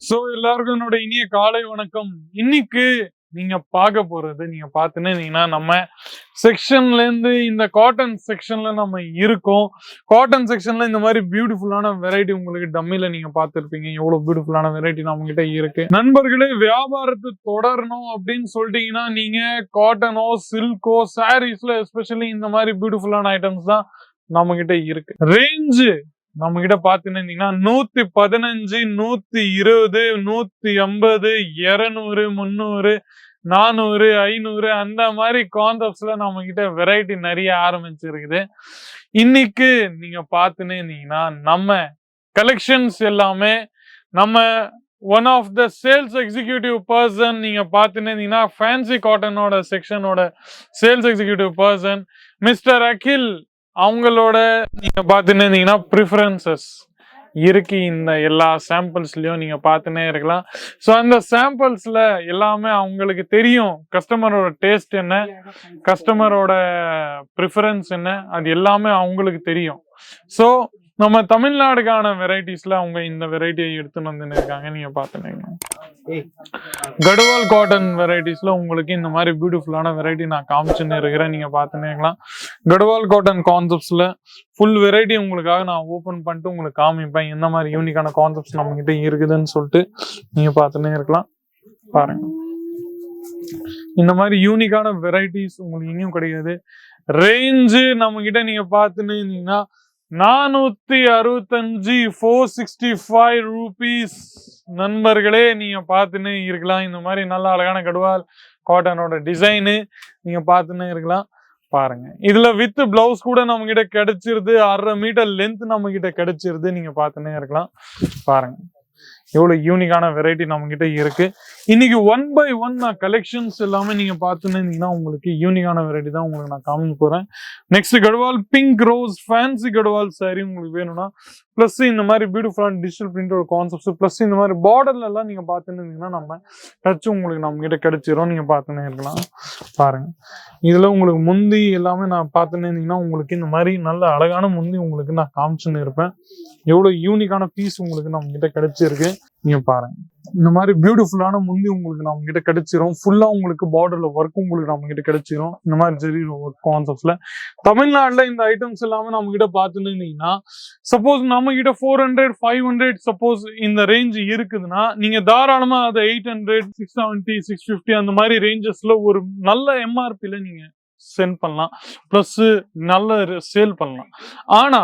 So எல்லாருக்கும் என்னோட இனிய காலை வணக்கம். இன்னைக்கு நீங்க பார்க்க போறது நீங்க பாத்துனீங்கன்னா நம்ம செக்ஷன்ல இருந்து இந்த காட்டன் செக்ஷன்ல நம்ம இருக்கோம். காட்டன் செக்ஷன்ல இந்த மாதிரி பியூட்டிஃபுல்லான வெரைட்டி உங்களுக்கு டம்மில நீங்க பார்த்திருப்பீங்க. எவ்வளவு பியூட்டிஃபுல்லான வெரைட்டி நம்ம கிட்ட இருக்கு. நண்பர்களே, வியாபாரத்தை தொடரணும் அப்படின்னு சொல்லிட்டீங்கன்னா நீங்க காட்டனோ சில்கோ சாரீஸ்ல எஸ்பெஷலி இந்த மாதிரி பியூட்டிஃபுல்லான ஐட்டம்ஸ் தான் நம்ம கிட்ட இருக்கு. ரேஞ்சு நம்ம கிட்ட பாத்தீங்கன்னா 115, 120, 150, 200, 300, 400, 500 அந்த மாதிரி கான்செப்ட்ஸ்ல நம்ம கிட்ட வெரைட்டி நிறைய ஆரம்பிச்சிருக்குது. இன்னைக்கு நீங்க பாத்துனீங்கன்னா நம்ம கலெக்ஷன்ஸ் எல்லாமே நம்ம one of the sales executive person நீங்க பாத்துனீங்கன்னா ஃபேன்சி காட்டனோட செக்ஷனோட sales executive person mister Akhil அவங்களோட நீங்க பாத்துனீங்கன்னா ப்ரிஃபரன்சஸ் இருக்கு இந்த எல்லா சாம்பிள்ஸ்லயும் நீங்க பார்த்துனே இருக்கலாம். ஸோ அந்த சாம்பிள்ஸ்ல எல்லாமே அவங்களுக்கு தெரியும் கஸ்டமரோட டேஸ்ட் என்ன, கஸ்டமரோட ப்ரிஃபரன்ஸ் என்ன, அது எல்லாமே அவங்களுக்கு தெரியும். ஸோ நம்ம தமிழ்நாடுக்கான வெரைட்டிஸ்ல அவங்க இந்த வெரைட்டியை எடுத்துன்னு வந்துன்னு இருக்காங்க. நீங்க பாத்துனீங்கன்னா கடுவால் காட்டன் வெரைட்டிஸ்ல உங்களுக்கு இந்த மாதிரி பியூட்டிஃபுல்லான வெரைட்டி நான் காமிச்சுன்னு இருக்கிறேன். நீங்க பாத்துனீங்களா கடுவால் காட்டன் கான்செப்ட்ஸ்ல ஃபுல் வெரைட்டி உங்களுக்காக நான் ஓபன் பண்ணிட்டு உங்களுக்கு காமிப்பேன் என்ன மாதிரி யூனிக்கான கான்செப்ட்ஸ் நம்ம கிட்ட இருக்குதுன்னு சொல்லிட்டு நீங்க பாத்துனே இருக்கலாம். பாருங்க, இந்த மாதிரி யூனிக்கான வெரைட்டிஸ் உங்களுக்கு எங்கேயும் கிடையாது. ரேஞ்சு நம்ம கிட்ட நீங்க பாத்துனீங்கன்னா 465 465 ரூபீஸ் நண்பர்களே நீங்க பார்த்துன்னு இருக்கலாம். இந்த மாதிரி நல்ல அழகான கடுவால் காட்டனோட டிசைனு நீங்க பார்த்துன்னு இருக்கலாம். பாருங்க, இதுல வித் பிளவுஸ் கூட நம்ம கிட்ட கிடைச்சிருது. 1/2 மீட்டர் லென்த் நம்ம கிட்ட கிடைச்சிருது. நீங்க பார்த்துன்னே இருக்கலாம். பாருங்க எவ்வளவு யூனிக்கான வெரைட்டி நம்ம கிட்ட இருக்கு. இன்னைக்கு 1 by 1 நான் கலெக்ஷன்ஸ் எல்லாமே நீங்க பார்த்துன்னு உங்களுக்கு யூனிக்கான வெரைட்டி தான் உங்களுக்கு நான் காமிக்க போறேன். Next Gadwal pink rose fancy Gadwal sari உங்களுக்கு வேணும்னா பிளஸ் இந்த மாதிரி பியூட்டிஃபுல்லான டிஜிட்டல் பிரிண்டோட கான்செப்ட்ஸ் பிளஸ் இந்த மாதிரி பார்டர்ல எல்லாம் நீங்க பார்த்துன்னு நம்ம டச் உங்களுக்கு நம்ம கிட்ட கிடைச்சிரும். நீங்க பார்த்துன்னே இருக்கலாம். பாருங்க, இதுல உங்களுக்கு முந்தி எல்லாமே நான் பார்த்துன்னு உங்களுக்கு இந்த மாதிரி நல்ல அழகான முந்தி உங்களுக்கு நான் காமிச்சுன்னு இருப்பேன். எவ்வளவு யூனிக்கான பீஸ் உங்களுக்கு நம்ம கிட்ட கிடைச்சிருக்கு. நீங்க பாருங்க, இந்த மாதிரி பியூட்டிஃபுல்லான முந்தி உங்களுக்கு நம்ம கிட்ட கிடைச்சிரும். ஃபுல்லா உங்களுக்கு பார்டர்ல ஒர்க் உங்களுக்கு நம்ம கிட்ட கிடைச்சிரும். இந்த மாதிரி ஜெரி ஒர்க் கான்செப்ட்ஸ்ல தமிழ்நாட்டுல இந்த ஐட்டம்ஸ் எல்லாமே நம்ம கிட்ட பாத்துனீங்கன்னா சப்போஸ் நம்ம கிட்ட 400 500 சப்போஸ் இந்த ரேஞ்ச் இருக்குதுன்னா நீங்க தாராளமா அதை 800 670 650 அந்த மாதிரி ரேஞ்சஸ்ல ஒரு நல்ல எம்ஆர்பில நீங்க சென்ட் பண்ணலாம். பிளஸ் நல்ல சேல் பண்ணலாம். ஆனா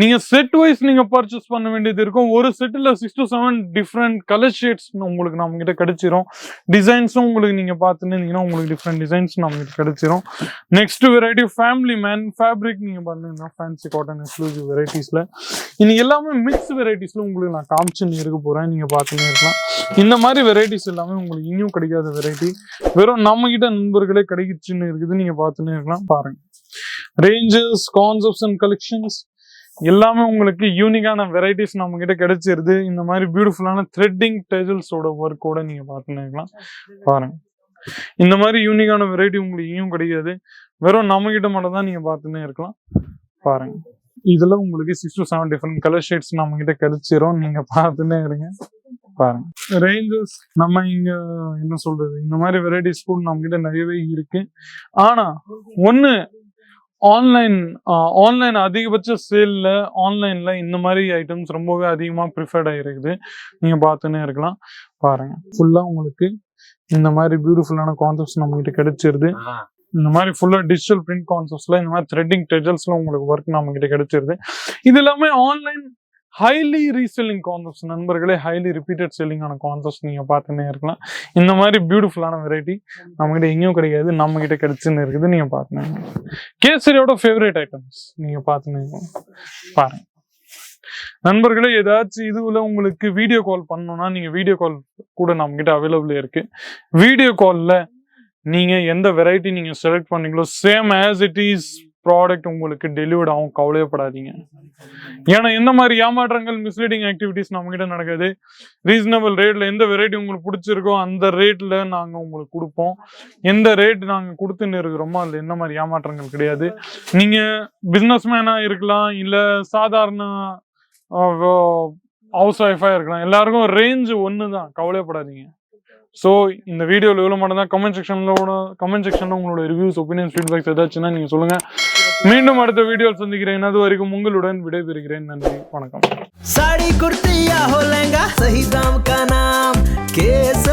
நீங்க செட் வைஸ் நீங்க பர்ச்சேஸ் பண்ண வேண்டியது இருக்கும். ஒரு செட்ல 6 to 7 டிஃப்ரெண்ட் கலர் ஷேட்ஸ் உங்களுக்கு நம்ம கிட்ட கிடைச்சிரும். டிசைன்ஸும் உங்களுக்கு நீங்க பாத்துனீங்கன்னா உங்களுக்கு டிஃப்ரெண்ட் டிசைன்ஸ் நம்ம கிட்ட கிடைச்சிரும். Next variety family man fabric நீங்க பாத்தீங்கன்னா ஃபேன்சி காட்டன் எக்ஸ்க்ளூசிவ் வெரைட்டிஸ்ல இன்னைக்கு எல்லாமே மிக்ஸ் வெரைட்டிஸ்ல உங்களுக்கு நான் காமிச்சுன்னு இருக்க போறேன். நீங்க பாத்துன்னு இருக்கலாம். இந்த மாதிரி வெரைட்டிஸ் எல்லாமே உங்களுக்கு இன்னும் கிடைக்காத வெரைட்டி வெறும் நம்ம கிட்ட நண்பர்களே கிடைக்குச்சுன்னு இருக்குது. நீங்க பாத்துன்னு இருக்கலாம். பாருங்க, ரேஞ்சஸ் கான்செப்ட்ஸ் அண்ட் கலெக்ஷன்ஸ் எல்லாமே உங்களுக்கு யூனிக்கான வெரைட்டிஸ் நம்ம கிட்ட கிடைச்சிருது. இந்த மாதிரி பியூட்டிஃபுல்லான த்ரெட்டிங் டெஜல்ஸோட ஒர்க்கோட நீங்க பாத்துக்கலாம். பாருங்க, இந்த மாதிரி யூனிக்கான வெரைட்டி உங்களுக்கு இங்கேயும் கிடைக்காது. வெறும் நம்ம கிட்ட மட்டும் தான் நீங்க பாத்துன்னே இருக்கலாம். பாருங்க, இதுல உங்களுக்கு 6 to 7 டிஃப்ரெண்ட் கலர் ஷேட்ஸ் நம்ம கிட்ட கிடைச்சிரும். நீங்க பாத்துன்னே இருங்க. பாருங்க, ரேஞ்சஸ் நம்ம இங்க என்ன சொல்றது, இந்த மாதிரி வெரைட்டிஸ் கூட நம்ம கிட்ட நிறையவே இருக்கு. ஆனா ஒண்ணு ஆன்லைன் அதிகபட்ச சேல்ல ஆன்லைன்ல இந்த மாதிரி ஐட்டம்ஸ் ரொம்பவே அதிகமா ப்ரிஃபர்ட் ஆகிருக்குது. நீங்க பார்த்துன்னே இருக்கலாம். பாருங்க, ஃபுல்லா உங்களுக்கு இந்த மாதிரி பியூட்டிஃபுல்லான கான்செப்ட்ஸ் நம்ம கிட்ட கிடைச்சிருது. இந்த மாதிரி ஃபுல்லா டிஜிட்டல் பிரிண்ட் கான்செப்ட்ஸ்ல இந்த மாதிரி த்ரெட்டிங் டெஜல்ஸ்ல உங்களுக்கு ஒர்க் நம்ம கிட்ட கிடைச்சிருது. இது எல்லாமே ஆன்லைன் ஹைலி ரீசெல்லிங் கான்செப்ட்ஸ் நண்பர்களே, ஹைலி ரிப்பீட்டட் செல்லிங்கான கான்செப்ட்ஸ் நீங்க பார்த்துன்னே இருக்கலாம். இந்த மாதிரி பியூட்டிஃபுல்லான வெரைட்டி நம்ம கிட்ட எங்கேயும் கிடைக்காது, நம்ம கிட்ட கிடைச்சுன்னு இருக்குது. நீங்க பாத்துங்க, கேசரியோட ஃபேவரட் ஐட்டம்ஸ் நீங்க பாத்துன்னு பாருங்க நண்பர்களே. ஏதாச்சும் இதுல உங்களுக்கு வீடியோ கால் பண்ணணும்னா நீங்க வீடியோ கால் கூட நம்ம கிட்ட அவைலபிள் இருக்கு. வீடியோ கால்ல நீங்க எந்த வெரைட்டி நீங்க செலக்ட் பண்ணீங்களோ same as it is product உங்களுக்கு டெலிவர்ட் ஆகும். கவலையப்படாதீங்க. ஏன்னா எந்த மாதிரி ஏமாற்றங்கள் மிஸ்லீடிங் ஆக்டிவிட்டிஸ் நம்ம கிட்ட நடக்குது. ரீசனபிள் ரேட்ல எந்த வெரைட்டி உங்களுக்கு பிடிச்சிருக்கோ அந்த ரேட்ல நாங்க உங்களுக்கு கொடுப்போம். எந்த ரேட் நாங்க கொடுத்துன்னு இருக்கிறோமோ அதுல எந்த மாதிரி ஏமாற்றங்கள் கிடையாது. நீங்க பிசினஸ் மேனா இருக்கலாம், இல்ல சாதாரண ஹவுஸ் ஒய்ஃபாக இருக்கலாம், எல்லாருக்கும் ரேஞ்ச் ஒன்று தான், கவலைப்படாதீங்க. ஸோ இந்த வீடியோவில் இவ்வளோ மட்டும் தான். கமெண்ட் செக்ஷனில் உங்களோட ரிவ்யூஸ், ஒப்பீனியன்ஸ், ஃபீட்பேக்ஸ் ஏதாச்சுன்னா நீங்கள் சொல்லுங்கள். மீண்டும் அடுத்த வீடியோவில் சந்திக்கிறேன். அது வரைக்கும் உங்களுடன் விடைபெறுகிறேன். நன்றி, வணக்கம். साड़ी कुर्ती या हो लहंगा, सही दाम का नाम केसर।